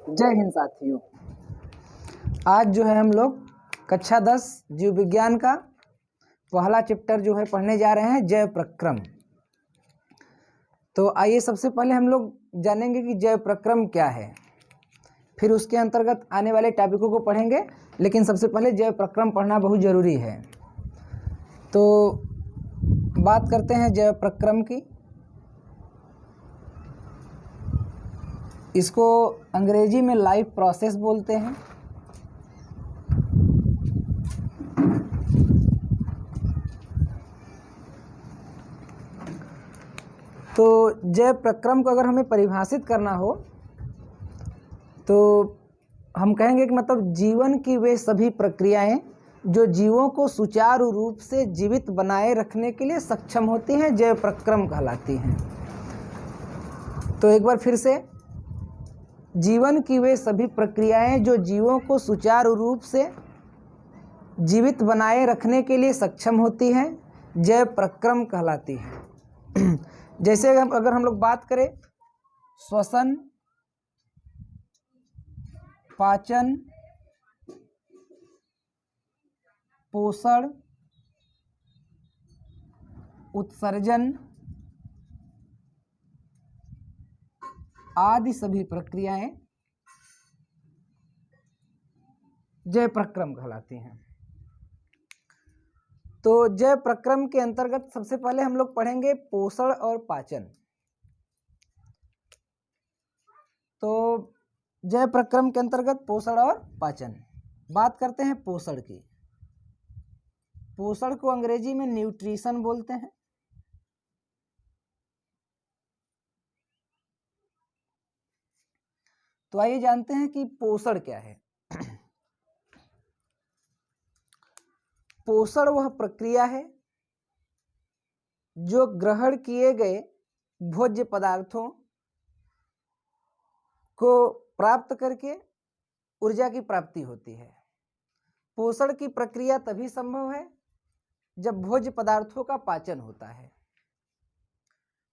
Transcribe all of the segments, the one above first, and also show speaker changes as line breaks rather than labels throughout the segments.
जय हिंद साथियों। आज जो है हम लोग कक्षा 10 जीव विज्ञान का पहला चैप्टर जो है पढ़ने जा रहे हैं, जैव प्रक्रम। तो आइए सबसे पहले हम लोग जानेंगे कि जैव प्रक्रम क्या है, फिर उसके अंतर्गत आने वाले टॉपिकों को पढ़ेंगे। लेकिन सबसे पहले जैव प्रक्रम पढ़ना बहुत ज़रूरी है। तो बात करते हैं जैव प्रक्रम की। इसको अंग्रेजी में लाइफ प्रोसेस बोलते हैं। तो जैव प्रक्रम को अगर हमें परिभाषित करना हो तो हम कहेंगे कि मतलब जीवन की वे सभी प्रक्रियाएं जो जीवों को सुचारू रूप से जीवित बनाए रखने के लिए सक्षम होती हैं, जैव प्रक्रम कहलाती हैं। तो एक बार फिर से, जीवन की वे सभी प्रक्रियाएं जो जीवों को सुचारू रूप से जीवित बनाए रखने के लिए सक्षम होती हैं, जैव प्रक्रम कहलाती हैं। जैसे अगर हम लोग बात करें श्वसन, पाचन, पोषण, उत्सर्जन आदि सभी प्रक्रियाएं जैव प्रक्रम कहलाती हैं। तो जैव प्रक्रम के अंतर्गत सबसे पहले हम लोग पढ़ेंगे पोषण और पाचन। तो जैव प्रक्रम के अंतर्गत पोषण और पाचन, बात करते हैं पोषण की। पोषण को अंग्रेजी में न्यूट्रिशन बोलते हैं। तो आइए जानते हैं कि पोषण क्या है। पोषण वह प्रक्रिया है जो ग्रहण किए गए भोज्य पदार्थों को प्राप्त करके ऊर्जा की प्राप्ति होती है। पोषण की प्रक्रिया तभी संभव है जब भोज्य पदार्थों का पाचन होता है।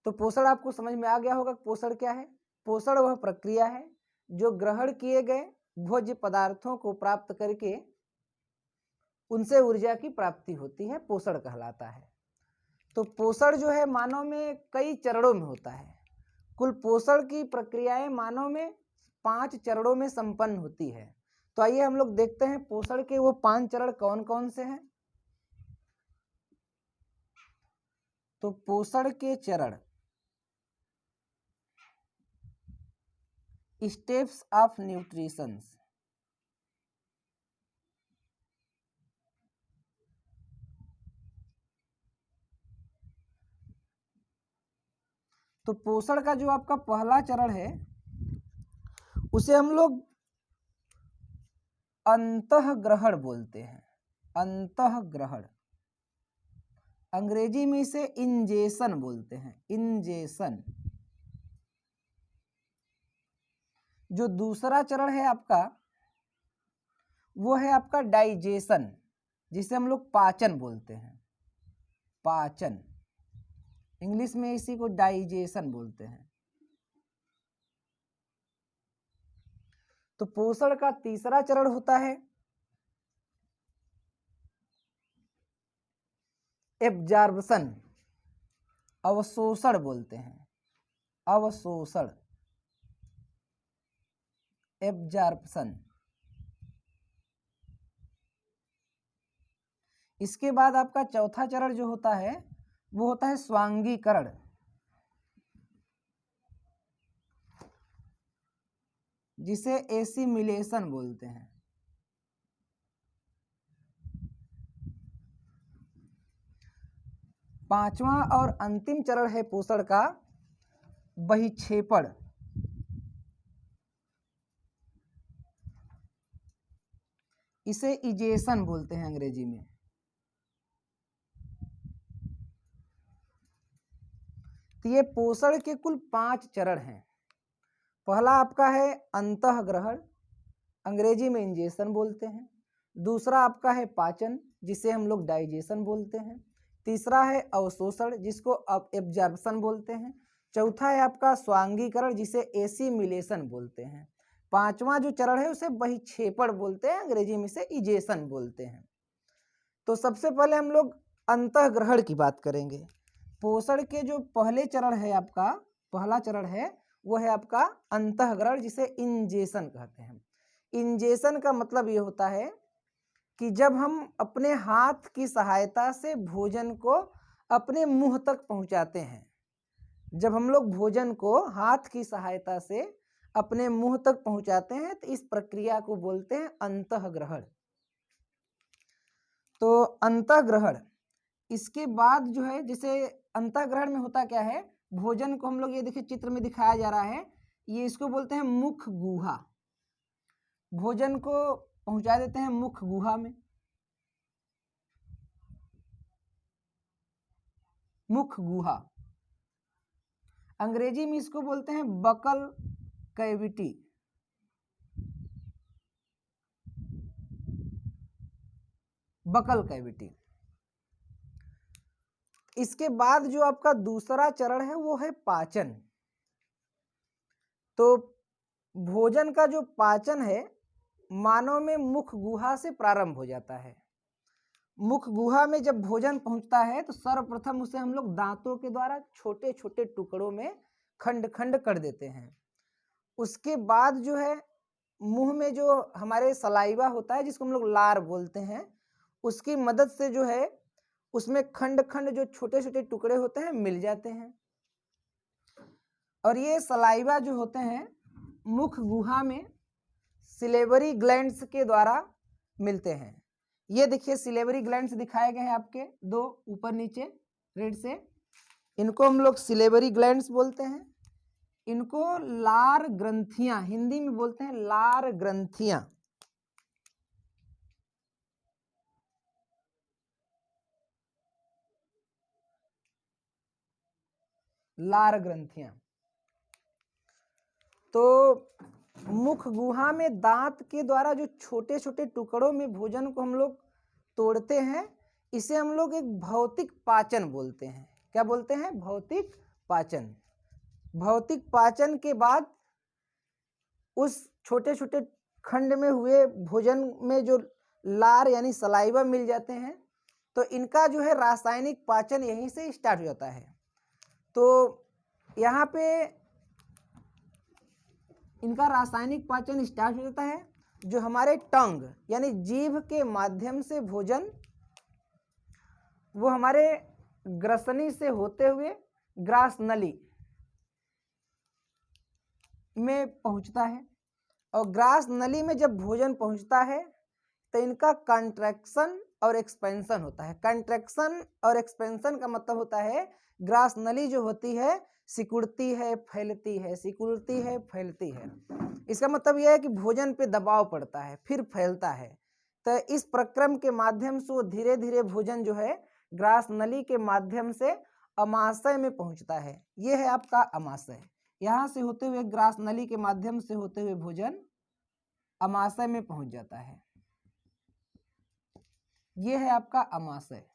तो पोषण आपको समझ में आ गया होगा। पोषण क्या है? पोषण वह प्रक्रिया है जो ग्रहण किए गए भोज्य पदार्थों को प्राप्त करके उनसे ऊर्जा की प्राप्ति होती है, पोषण कहलाता है। तो पोषण जो है मानव में कई चरणों में होता है। कुल पोषण की प्रक्रियाएं मानव में 5 चरणों में संपन्न होती है। तो आइए हम लोग देखते हैं पोषण के वो 5 चरण कौन कौन से हैं। तो पोषण के चरण, स्टेप्स ऑफ न्यूट्रिशन। तो पोषण का जो आपका पहला चरण है उसे हम लोग अंतःग्रहण बोलते हैं। अंतःग्रहण, अंग्रेजी में इसे इंजेशन बोलते हैं। इंजेशन। जो दूसरा चरण है आपका वो है आपका डाइजेशन, जिसे हम लोग पाचन बोलते हैं। पाचन, इंग्लिश में इसी को डाइजेशन बोलते हैं। तो पोषण का तीसरा चरण होता है एब्जॉर्प्शन, अवशोषण बोलते हैं। अवशोषण, एब्जॉर्प्शन। इसके बाद आपका चौथा चरण जो होता है वो होता है स्वांगीकरण, जिसे एसिमिलेशन बोलते हैं। पांचवा और अंतिम चरण है पोषण का बहिक्षेपण, इसे इजेशन बोलते हैं अंग्रेजी में। तो ये पोषण के कुल 5 चरण हैं। पहला आपका है अंतःग्रहण, अंग्रेजी में इंजेशन बोलते हैं। दूसरा आपका है पाचन, जिसे हम लोग डाइजेशन बोलते हैं। तीसरा है अवशोषण, जिसको एब्जॉर्प्शन बोलते हैं। चौथा है आपका स्वांगीकरण, जिसे एसिमिलेशन बोलते हैं। पांचवा जो चरण है उसे बहिक्षेपण बोलते हैं, अंग्रेजी में इसे इजेशन बोलते हैं। तो सबसे पहले हम लोग अंतःग्रहण की बात करेंगे। पोषण के जो पहले चरण है आपका, पहला चरण है वो है आपका अंतःग्रहण, जिसे इंजेशन कहते हैं। इंजेशन का मतलब ये होता है कि जब हम अपने हाथ की सहायता से भोजन को अपने मुंह तक पहुंचाते हैं, जब हम लोग भोजन को हाथ की सहायता से अपने मुंह तक पहुंचाते हैं तो इस प्रक्रिया को बोलते हैं अंतःग्रहण। तो अंतःग्रहण, इसके बाद जो है, जैसे अंतःग्रहण में होता क्या है, भोजन को हम लोग, ये देखिए चित्र में दिखाया जा रहा है, ये इसको बोलते हैं मुख गुहा। भोजन को पहुंचा देते हैं मुख गुहा में, मुख गुहा। अंग्रेजी में इसको बोलते हैं बकल कैविटी। Buccal cavity. इसके बाद जो आपका दूसरा चरण है वो है पाचन। तो भोजन का जो पाचन है मानव में मुख गुहा से प्रारंभ हो जाता है। मुख गुहा में जब भोजन पहुंचता है तो सर्वप्रथम उसे हम लोग दांतों के द्वारा छोटे छोटे टुकड़ों में खंड खंड कर देते हैं। उसके बाद जो है मुंह में जो हमारे सलाइवा होता है, जिसको हम लोग लार बोलते हैं, उसकी मदद से जो है उसमें खंड खंड जो छोटे छोटे टुकड़े होते हैं मिल जाते हैं। और ये सलाइवा जो होते हैं मुख गुहा में सिलेवरी ग्लैंड्स के द्वारा मिलते हैं। ये देखिए सिलेवरी ग्लैंड्स दिखाए गए हैं आपके दो, ऊपर नीचे रेड से, इनको हम लोग सिलेवरी ग्लैंड्स बोलते हैं। इनको लार ग्रंथियां, हिंदी में बोलते हैं लार ग्रंथियां। लार ग्रंथियां। तो मुख गुहा में दांत के द्वारा जो छोटे छोटे टुकड़ों में भोजन को हम लोग तोड़ते हैं, इसे हम लोग एक भौतिक पाचन बोलते हैं। क्या बोलते हैं? भौतिक पाचन। भौतिक पाचन के बाद उस छोटे छोटे खंड में हुए भोजन में जो लार यानी सलाइवा मिल जाते हैं, तो इनका जो है रासायनिक पाचन यहीं से स्टार्ट हो जाता है। तो यहाँ पे इनका रासायनिक पाचन स्टार्ट हो जाता है। जो हमारे टंग यानी जीभ के माध्यम से भोजन, वो हमारे ग्रसनी से होते हुए ग्रास नली में पहुंचता है। और ग्रास नली में जब भोजन पहुंचता है तो इनका कंट्रैक्शन और एक्सपेंशन होता है। कंट्रैक्शन और एक्सपेंशन का मतलब होता है ग्रास नली जो होती है सिकुड़ती है, फैलती है, सिकुड़ती है, फैलती है। इसका मतलब यह है कि भोजन पे दबाव पड़ता है फिर फैलता है। तो इस प्रक्रम के माध्यम से वो धीरे धीरे भोजन जो है ग्रास नली के माध्यम से अमाशय में पहुंचता है। ये है आपका अमाशय। यहाँ से होते हुए ग्रास नली के माध्यम से होते हुए भोजन अमाशय में पहुंच जाता है। ये है आपका अमाशय।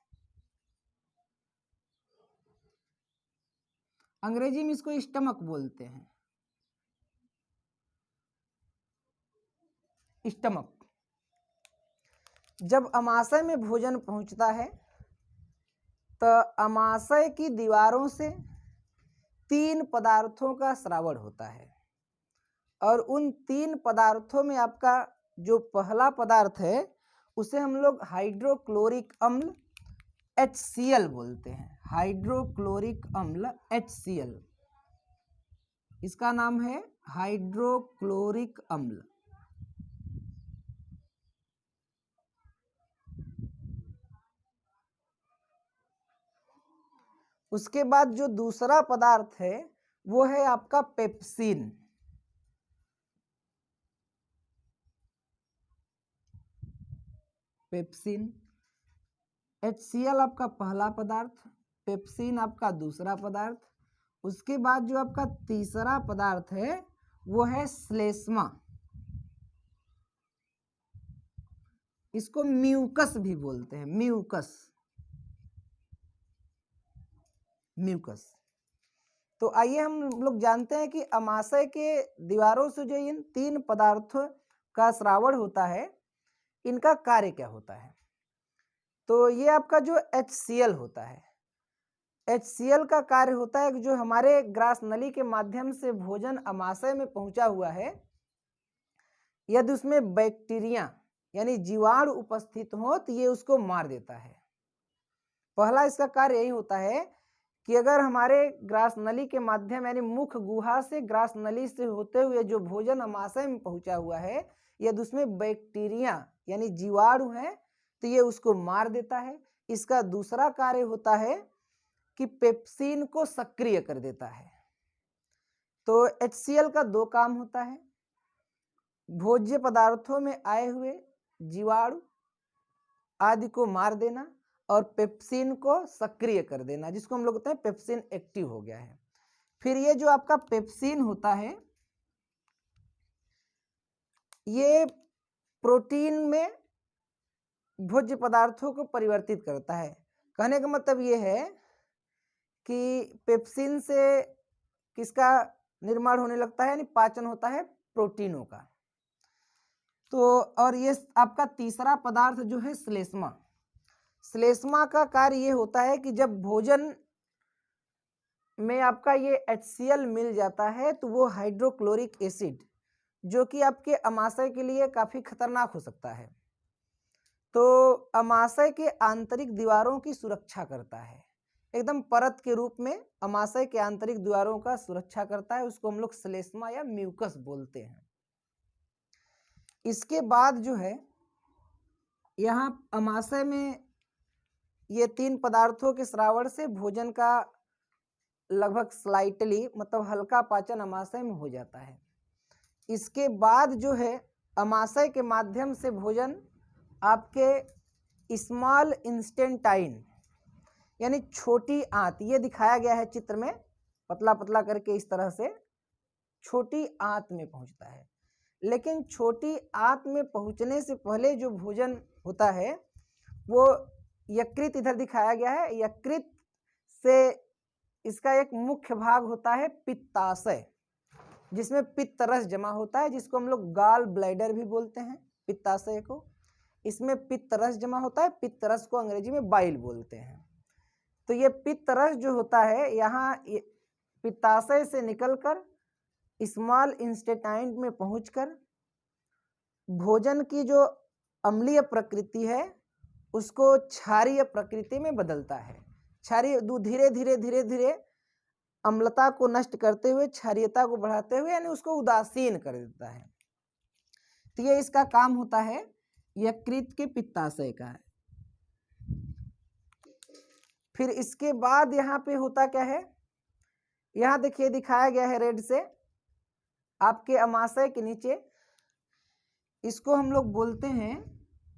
अंग्रेजी में इसको स्टमक बोलते हैं, स्टमक। जब अमाशय में भोजन पहुंचता है तो अमाशय की दीवारों से 3 पदार्थों का स्रावण होता है। और उन 3 पदार्थों में आपका जो पहला पदार्थ है उसे हम लोग हाइड्रोक्लोरिक अम्ल HCl बोलते हैं। हाइड्रोक्लोरिक अम्ल HCl, इसका नाम है हाइड्रोक्लोरिक अम्ल। उसके बाद जो दूसरा पदार्थ है वो है आपका पेप्सिन। पेप्सिन, HCl आपका पहला पदार्थ, पेप्सिन आपका दूसरा पदार्थ। उसके बाद जो आपका तीसरा पदार्थ है वो है श्लेष्मा। इसको म्यूकस भी बोलते हैं, म्यूकस, म्यूकस। तो आइए हम लोग जानते हैं कि अमाशय के दीवारों से जो इन 3 पदार्थों का श्रावण होता है, इनका कार्य क्या होता है। तो ये आपका जो HCl होता है, HCl का कार्य होता है कि जो हमारे ग्रास नली के माध्यम से भोजन अमाशय में पहुंचा हुआ है, यदि उसमें बैक्टीरिया यानी जीवाणु उपस्थित हो तो ये उसको मार देता है। पहला इसका कार्य यही होता है कि अगर हमारे ग्रास नली के माध्यम यानी मुख गुहा से ग्रास नली से होते हुए जो भोजन अमाशय में पहुंचा हुआ है, यदि उसमें बैक्टीरिया यानी जीवाणु है तो ये उसको मार देता है। इसका दूसरा कार्य होता है कि पेप्सिन को सक्रिय कर देता है। तो HCl का 2 काम होता है, भोज्य पदार्थों में आए हुए जीवाणु आदि को मार देना और पेप्सिन को सक्रिय कर देना, जिसको हम लोग कहते हैं पेप्सिन एक्टिव हो गया है। फिर ये जो आपका पेप्सिन होता है, ये प्रोटीन में भोज्य पदार्थों को परिवर्तित करता है। कहने का मतलब ये है कि पेप्सिन से किसका निर्माण होने लगता है, यानी पाचन होता है प्रोटीनों का। तो और ये आपका तीसरा पदार्थ जो है श्लेष्मा, श्लेष्मा का कार्य ये होता है कि जब भोजन में आपका ये HCl मिल जाता है तो वो हाइड्रोक्लोरिक एसिड जो कि आपके अमाशय के लिए काफ़ी खतरनाक हो सकता है, तो अमाशय के आंतरिक दीवारों की सुरक्षा करता है। एकदम परत के रूप में अमाशय के आंतरिक दीवारों का सुरक्षा करता है, उसको हम लोग श्लेष्मा या म्यूकस बोलते हैं। इसके बाद जो है यहाँ अमाशय में ये 3 पदार्थों के श्रावण से भोजन का लगभग स्लाइटली मतलब हल्का पाचन अमाशय में हो जाता है। इसके बाद जो है अमाशय के माध्यम से भोजन आपके स्मॉल इंस्टेंटाइन यानी छोटी आंत, ये दिखाया गया है चित्र में पतला पतला करके, इस तरह से छोटी आंत में पहुंचता है। लेकिन छोटी आंत में पहुंचने से पहले जो भोजन होता है वो यकृत, इधर दिखाया गया है, यकृत से इसका एक मुख्य भाग होता है पित्ताशय, जिसमें पित्त रस जमा होता है, जिसको हम लोग गाल ब्लैडर भी बोलते हैं पित्ताशय को। इसमें पित्त रस जमा होता है, पित्त रस को अंग्रेजी में बाइल बोलते हैं। तो ये पित्त रस जो होता है यहाँ पित्ताशय से निकलकर स्मॉल इंस्टेटाइन में पहुंचकर भोजन की जो अम्लीय प्रकृति है उसको क्षारीय प्रकृति में बदलता है। क्षारीय धीरे धीरे धीरे धीरे अम्लता को नष्ट करते हुए क्षारीयता को बढ़ाते हुए यानी उसको उदासीन कर देता है। तो ये इसका काम होता है यकृत के पित्ताशय का है। फिर इसके बाद यहाँ पे होता क्या है, यहाँ देखिए दिखाया गया है रेड से आपके अमाशय के नीचे, इसको हम लोग बोलते हैं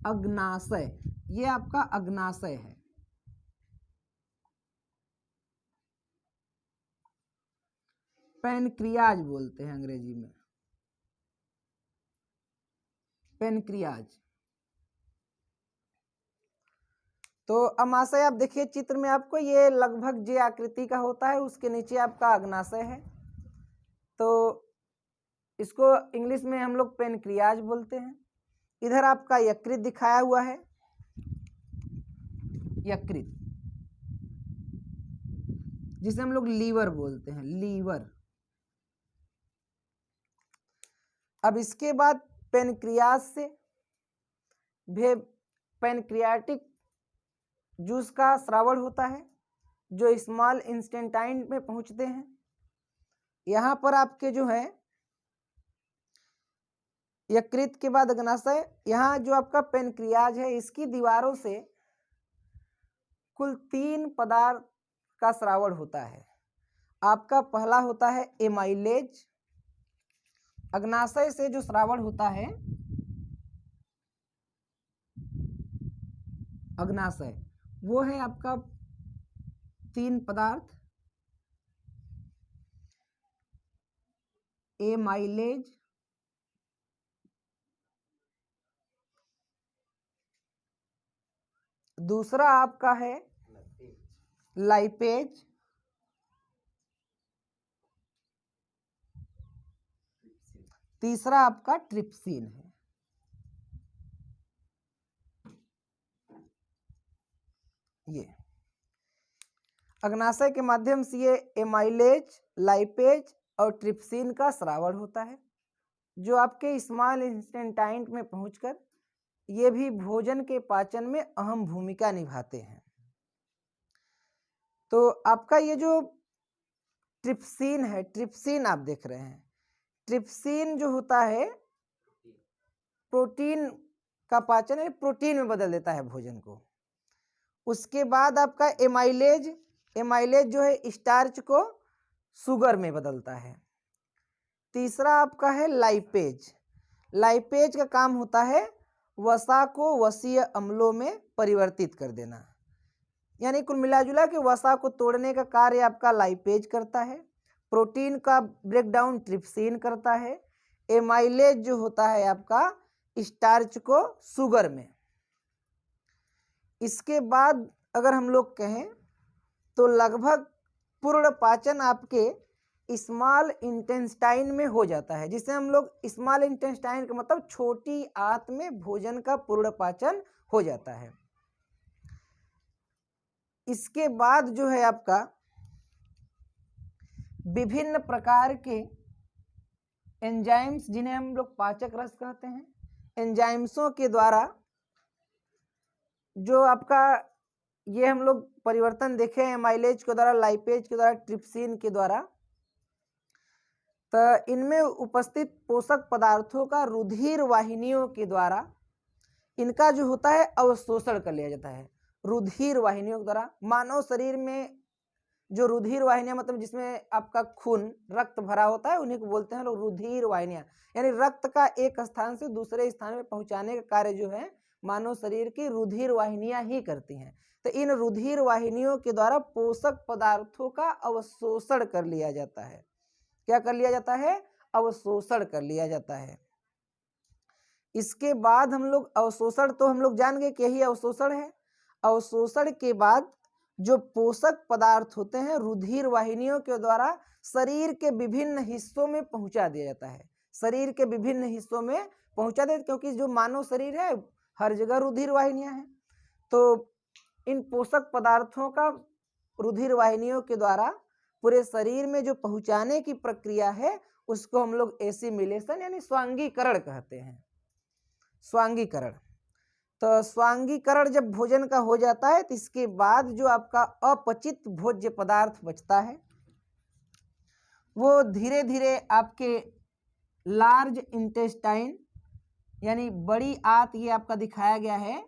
अग्नाशय। ये आपका अग्नाशय है। पैनक्रियाज बोलते हैं अंग्रेजी में, पैनक्रियाज। तो अमाशय आप देखिए चित्र में आपको ये लगभग जे आकृति का होता है, उसके नीचे आपका अग्नाशय है। तो इसको इंग्लिश में हम लोग पैनक्रियाज बोलते हैं। इधर आपका यकृत दिखाया हुआ है, यकृत जिसे हम लोग लीवर बोलते हैं, लीवर। अब इसके बाद पैनक्रियाज से पैनक्रियाटिक जूस का स्रावण होता है जो स्मॉल इंस्टेंटाइन में पहुंचते हैं। यहाँ पर आपके जो है यकृत के बाद अग्नाशय, यहाँ जो आपका पैनक्रियाज है इसकी दीवारों से कुल 3 पदार्थ का स्रावण होता है। आपका पहला होता है एमाइलेज। अग्नाशय से जो स्रावण होता है अग्नाशय, वो है आपका 3 पदार्थ, एमाइलेज, दूसरा आपका है लाइपेज, तीसरा आपका ट्रिप्सिन है। ये अग्नाशय के माध्यम से ये एमाइलेज, लाइपेज और ट्रिप्सिन का स्रावण होता है, जो आपके स्मॉल इंटेस्टाइन में पहुंचकर ये भी भोजन के पाचन में अहम भूमिका निभाते हैं। तो आपका ये जो ट्रिप्सिन है, ट्रिप्सिन आप देख रहे हैं, ट्रिप्सिन जो होता है प्रोटीन का पाचन है, प्रोटीन में बदल देता है भोजन को। उसके बाद आपका एमाइलेज, एमाइलेज जो है स्टार्च को शुगर में बदलता है। तीसरा आपका है लाइपेज, लाइपेज का काम होता है वसा को वसीय अम्लों में परिवर्तित कर देना, यानी कुल मिलाजुला के वसा को तोड़ने का कार्य आपका लाइपेज करता है। प्रोटीन का ब्रेकडाउन ट्रिप्सिन करता है। एमाइलेज जो होता है आपका स्टार्च को शुगर में। इसके बाद अगर हम लोग कहें तो लगभग पूर्ण पाचन आपके स्मॉल इंटेस्टाइन में हो जाता है, जिसे हम लोग स्मॉल इंटेस्टाइन का मतलब छोटी आंत में भोजन का पूर्ण पाचन हो जाता है। इसके बाद जो है आपका विभिन्न प्रकार के एंजाइम्स, जिन्हें हम लोग पाचक रस कहते हैं, एंजाइम्सों के द्वारा जो आपका ये हम लोग परिवर्तन देखे हैं एमाइलेज के द्वारा, लाइपेज के द्वारा, ट्रिप्सिन के द्वारा, तो इनमें उपस्थित पोषक पदार्थों का रुधिर वाहिनियों के द्वारा इनका जो होता है अवशोषण कर लिया जाता है। रुधिर वाहिनियों के द्वारा मानव शरीर में जो रुधिर वाहिनियां, मतलब जिसमें आपका खून रक्त भरा होता है, उन्हीं को बोलते हैं लोग रुधिर वाहिनियां, यानी रक्त का एक स्थान से दूसरे स्थान में पहुंचाने का कार्य जो है मानव शरीर की रुधिर वाहिनियां ही करती हैं। तो इन रुधिर वाहिनियों के द्वारा पोषक पदार्थों का अवशोषण कर लिया जाता है। क्या कर लिया जाता है? अवशोषण कर लिया जाता है। इसके बाद हम लोग अवशोषण तो हम लोग जान गए कि यही अवशोषण है। अवशोषण के बाद जो पोषक पदार्थ होते हैं रुधिर वाहिनियों के द्वारा शरीर के विभिन्न हिस्सों में पहुंचा दिया जाता है। शरीर के विभिन्न हिस्सों में पहुंचा दे, क्योंकि जो मानव शरीर है हर जगह रुधिर वाहिनियां हैं, तो इन पोषक पदार्थों का रुधिर वाहिनियों के द्वारा पूरे शरीर में जो पहुंचाने की प्रक्रिया है उसको हम लोग एसिमिलेशन यानी स्वांगीकरण कहते हैं। स्वांगीकरण, तो स्वांगीकरण जब भोजन का हो जाता है तो इसके बाद जो आपका अपचित भोज्य पदार्थ बचता है वो धीरे धीरे आपके लार्ज इंटेस्टाइन यानी बड़ी आंत, ये आपका दिखाया गया है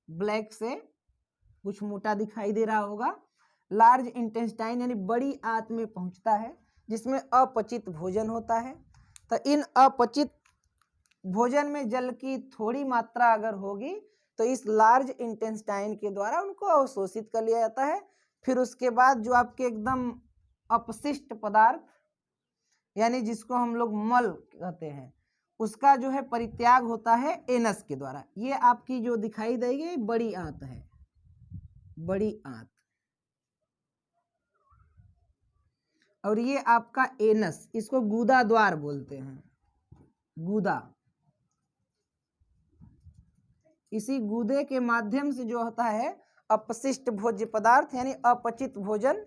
ब्लैक से, कुछ मोटा दिखाई दे रहा होगा, लार्ज इंटेस्टाइन यानी बड़ी आंत में पहुंचता है, जिसमें अपचित भोजन होता है। तो इन अपचित भोजन में जल की थोड़ी मात्रा अगर होगी तो इस लार्ज इंटेस्टाइन के द्वारा उनको अवशोषित कर लिया जाता है। फिर उसके बाद जो आपके एकदम अपशिष्ट पदार्थ यानी जिसको हम लोग मल कहते हैं, उसका जो है परित्याग होता है एनस के द्वारा। ये आपकी जो दिखाई देगी बड़ी आंत है, बड़ी आंत, और ये आपका एनस, इसको गूदा द्वार बोलते हैं, गूदा। इसी गूदे के माध्यम से जो होता है अपशिष्ट भोज्य पदार्थ यानी अपचित भोजन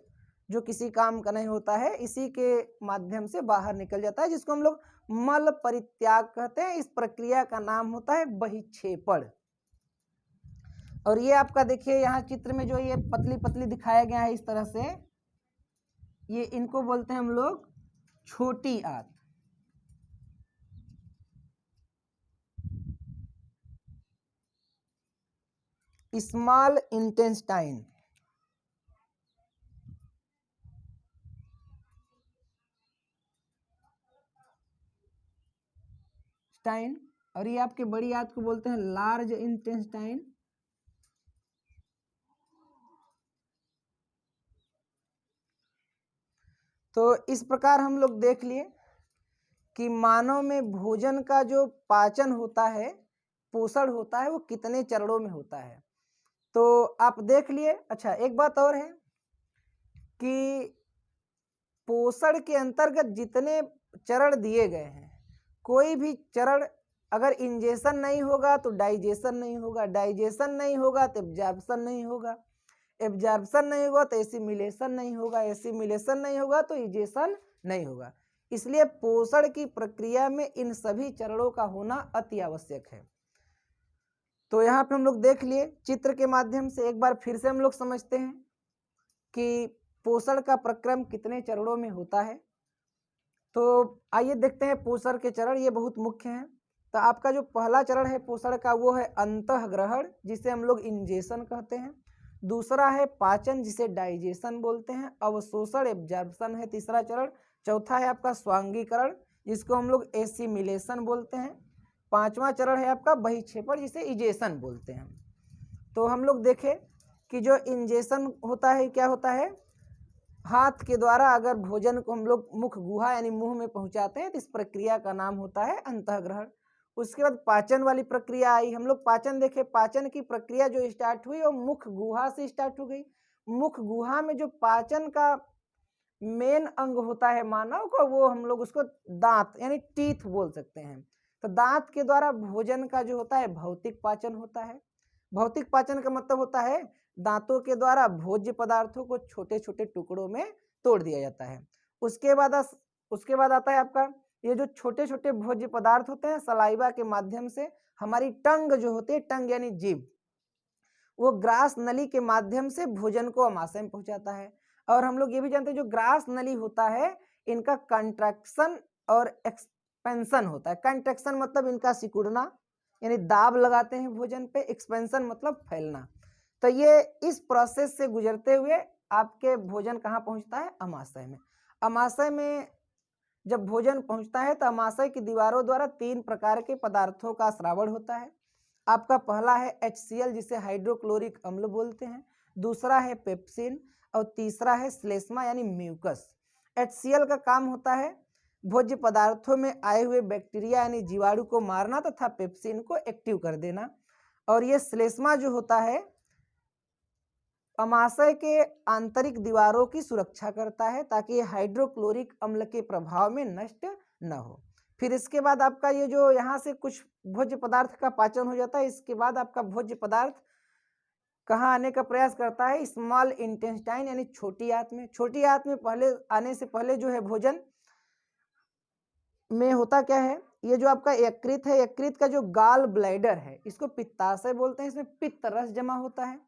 जो किसी काम का नहीं होता है, इसी के माध्यम से बाहर निकल जाता है, जिसको हम लोग मल परित्याग कहते हैं। इस प्रक्रिया का नाम होता है बहिक्षेपण। और ये आपका देखिए यहाँ चित्र में जो ये पतली पतली दिखाया गया है इस तरह से, ये इनको बोलते हैं हम लोग छोटी आंत। स्मॉल इंटेस्टाइन, और ये आपके बड़ी आंत को बोलते हैं लार्ज इंटेस्टाइन। तो इस प्रकार हम लोग देख लिए कि मानव में भोजन का जो पाचन होता है, पोषण होता है, वो कितने चरणों में होता है। तो आप देख लिए। अच्छा, एक बात और है कि पोषण के अंतर्गत जितने चरण दिए गए हैं कोई भी चरण अगर इंजेशन नहीं होगा तो डाइजेशन नहीं होगा, डाइजेशन नहीं होगा तो एब्जॉर्प्शन नहीं होगा, एब्जॉर्प्शन नहीं होगा तो एसिमिलेशन नहीं होगा, एसिमिलेशन नहीं होगा तो इजेशन नहीं होगा। इसलिए पोषण की प्रक्रिया में इन सभी चरणों का होना अति आवश्यक है। तो यहाँ पे हम लोग देख लिए चित्र के माध्यम से, एक बार फिर से हम लोग समझते हैं कि पोषण का प्रक्रम कितने चरणों में होता है। तो आइए देखते हैं पोषण के चरण, ये बहुत मुख्य हैं। तो आपका जो पहला चरण है पोषण का वो है अंतःग्रहण, जिसे हम लोग इंजेशन कहते हैं। दूसरा है पाचन, जिसे डाइजेशन बोलते हैं। अवशोषण एब्जॉर्प्शन है तीसरा चरण। चौथा है आपका स्वांगीकरण, जिसको हम लोग एसिमिलेशन बोलते हैं। पांचवा चरण है आपका बहिक्षेपण, जिसे इजेशन बोलते हैं। तो हम लोग देखें कि जो इंजेशन होता है क्या होता है, हाथ के द्वारा अगर भोजन को हम लोग मुख गुहा यानी मुंह में पहुंचाते हैं तो इस प्रक्रिया का नाम होता है अंतःग्रहण। उसके बाद पाचन वाली प्रक्रिया आई, हम लोग पाचन देखे। पाचन की प्रक्रिया जो स्टार्ट हुई वो मुख गुहा से स्टार्ट हो गई। मुख गुहा में जो पाचन का मेन अंग होता है मानव का, वो हम लोग उसको दांत यानी टीथ बोल सकते हैं। तो दांत के द्वारा भोजन का जो होता है भौतिक पाचन होता है। भौतिक पाचन का मतलब होता है दांतों के द्वारा भोज्य पदार्थों को छोटे छोटे टुकड़ों में तोड़ दिया जाता है। उसके बाद आता है आपका ये जो छोटे छोटे भोज्य पदार्थ होते हैं सलाइवा के माध्यम से हमारी टंग जो होती है, टंग यानी जीभ, वो ग्रास नली के माध्यम से भोजन को अमाशय में पहुंचाता है। और हम लोग ये भी जानते हैं जो ग्रास नली होता है इनका कंट्रैक्शन और एक्सपेंशन होता है। कंट्रैक्शन मतलब इनका सिकुड़ना यानी दाब लगाते हैं भोजन पे, एक्सपेंशन मतलब फैलना। तो ये इस प्रोसेस से गुजरते हुए आपके भोजन कहाँ पहुंचता है, अमाशय में। अमाशय में जब भोजन पहुंचता है तो अमाशय की दीवारों द्वारा 3 प्रकार के पदार्थों का श्रावण होता है। आपका पहला है HCl, जिसे हाइड्रोक्लोरिक अम्ल बोलते हैं। दूसरा है पेप्सिन और तीसरा है श्लेष्मा यानी म्यूकस। HCl का काम होता है भोज्य पदार्थों में आए हुए बैक्टीरिया यानी जीवाणु को मारना तथा पेप्सिन को एक्टिव कर देना। और ये श्लेष्मा जो होता है अमाशय के आंतरिक दीवारों की सुरक्षा करता है ताकि ये हाइड्रोक्लोरिक अम्ल के प्रभाव में नष्ट न हो। फिर इसके बाद आपका ये जो यहाँ से कुछ भोज्य पदार्थ का पाचन हो जाता है, इसके बाद आपका भोज्य पदार्थ कहाँ आने का प्रयास करता है, स्मॉल इंटेस्टाइन यानी छोटी आंत में। छोटी आंत में पहले आने से पहले जो है भोजन में होता क्या है, ये जो आपका यकृत है, यकृत का जो गाल ब्लैडर है इसको पित्ताशय बोलते हैं। इसमें पित्त रस जमा होता है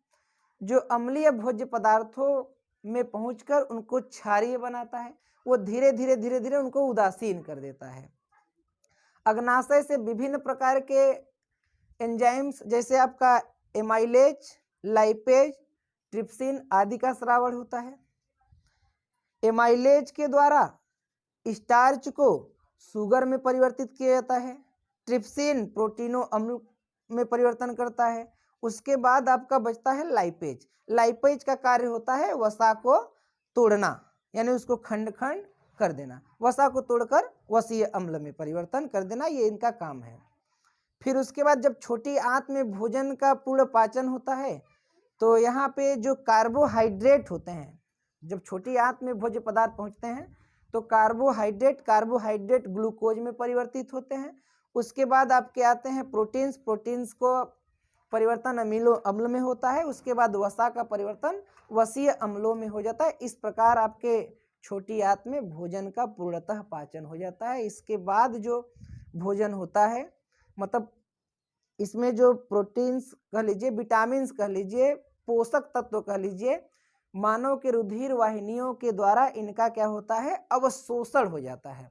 जो अम्लीय भोज्य पदार्थों में पहुंचकर उनको क्षारीय बनाता है। वो धीरे धीरे उनको उदासीन कर देता है। अग्नाशय से विभिन्न प्रकार के एंजाइम्स जैसे आपका एमाइलेज, लाइपेज, ट्रिप्सिन आदि का स्रावण होता है। एमाइलेज के द्वारा स्टार्च को शुगर में परिवर्तित किया जाता है। ट्रिप्सिन प्रोटीनो अम्ल में परिवर्तन करता है। उसके बाद आपका बचता है लाइपेज। लाइपेज का कार्य होता है वसा को तोड़ना यानी उसको खंड खंड कर देना, वसा को तोड़कर वसीय अम्ल में परिवर्तन कर देना, ये इनका काम है। फिर उसके बाद जब छोटी आंत में भोजन का पूर्ण पाचन होता है तो यहाँ पे जो कार्बोहाइड्रेट होते हैं, जब छोटी आंत में भोज्य पदार्थ पहुँचते हैं तो कार्बोहाइड्रेट ग्लूकोज में परिवर्तित होते हैं। उसके बाद आपके आते हैं प्रोटीन्स को परिवर्तन अमीनो अम्ल में होता है। उसके बाद वसा का परिवर्तन वसीय अम्लों में हो जाता है। इस प्रकार आपके छोटी आंत में भोजन का पूर्णतः पाचन हो जाता है। इसके बाद जो भोजन होता है मतलब इसमें जो प्रोटीन्स कह लीजिए, विटामिन्स कह लीजिए, पोषक तत्व कह लीजिए, मानव के रुधिर वाहिनियों के द्वारा इनका क्या होता है, अवशोषण हो जाता है।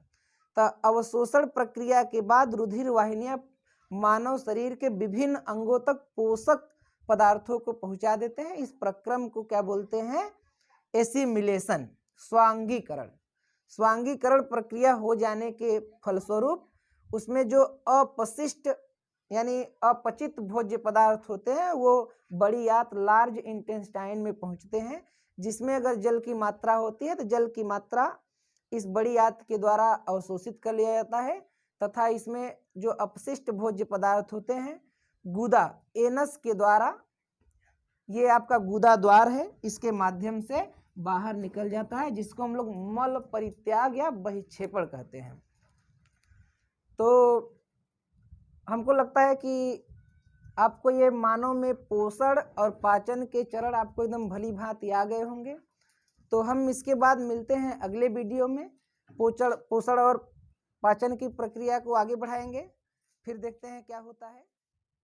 तो अवशोषण प्रक्रिया के बाद रुधिर वाहिनियां मानव शरीर के विभिन्न अंगों तक पोषक पदार्थों को पहुंचा देते हैं। इस प्रक्रम को क्या बोलते हैं, एसिमिलेशन, स्वांगीकरण। स्वांगीकरण प्रक्रिया हो जाने के फलस्वरूप उसमें जो अपशिष्ट यानी अपचित भोज्य पदार्थ होते हैं वो बड़ी आंत लार्ज इंटेस्टाइन में पहुंचते हैं, जिसमें अगर जल की मात्रा होती है तो जल की मात्रा इस बड़ी आंत के द्वारा अवशोषित कर लिया जाता है तथा इसमें जो अपशिष्ट भोज्य पदार्थ होते हैं गुदा एनस के द्वारा, ये आपका गुदा द्वार है, इसके माध्यम से बाहर निकल जाता है, जिसको हम लोग मल परित्याग या बहिक्षेपण कहते हैं। तो हमको लगता है कि आपको ये मानव में पोषण और पाचन के चरण आपको एकदम भली भांति आ गए होंगे। तो हम इसके बाद मिलते हैं अगले वीडियो में, पोषण और पाचन की प्रक्रिया को आगे बढ़ाएंगे। फिर देखते हैं क्या होता है।